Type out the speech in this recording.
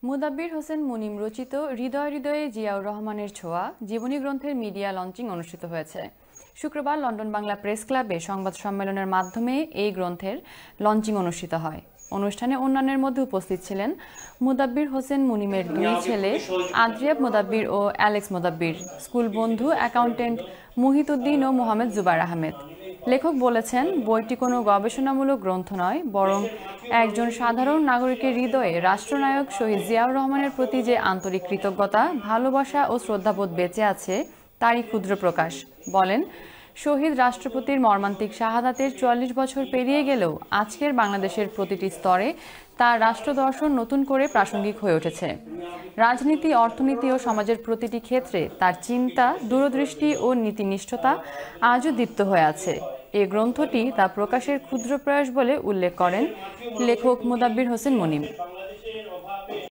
মুদাব্বির হোসেন মুনিম রচিত হৃদয় হৃদয়ে জিয়াউর রহমানের ছোঁয়া জীবনী গ্রন্থের মিডিয়া লঞ্চিং অনুষ্ঠিত হয়েছে। শুক্রবার লন্ডন বাংলা প্রেস ক্লাবে সংবাদ সম্মেলনের মাধ্যমে এই গ্রন্থের লঞ্চিং অনুষ্ঠিত হয়। অনুষ্ঠানে অন্যান্যের মধ্যে উপস্থিত ছিলেন মুদাব্বির হোসেন মুনিমের দুই ছেলে আদ্রিয়াব মুদাব্বির ও অ্যালেক্স মুদাব্বির, স্কুল বন্ধু অ্যাকাউন্টেন্ট মুহিতুদ্দিন ও মোহাম্মদ জুবাইর আহমেদ। লেখক বলেছেন, বইটি কোনো গবেষণামূলক গ্রন্থ নয়, বরং একজন সাধারণ নাগরিকের হৃদয়ে রাষ্ট্রনায়ক শহীদ জিয়াউর রহমানের প্রতি যে আন্তরিক কৃতজ্ঞতা, ভালোবাসা ও শ্রদ্ধাবোধ বেঁচে আছে তারই ক্ষুদ্র প্রকাশ। বলেন, শহীদ রাষ্ট্রপতির মর্মান্তিক শাহাদাতের ৪৪ বছর পেরিয়ে গেলেও আজকের বাংলাদেশের প্রতিটি স্তরে তার রাষ্ট্রদর্শন নতুন করে প্রাসঙ্গিক হয়ে উঠেছে। রাজনীতি, অর্থনীতি ও সমাজের প্রতিটি ক্ষেত্রে তার চিন্তা, দূরদৃষ্টি ও নীতিনিষ্ঠতা আজও দীপ্ত হয়ে আছে। এই গ্রন্থটি তা প্রকাশের ক্ষুদ্র প্রয়াস বলে উল্লেখ করেন লেখক মুদাব্বির হোসেন মুনিম।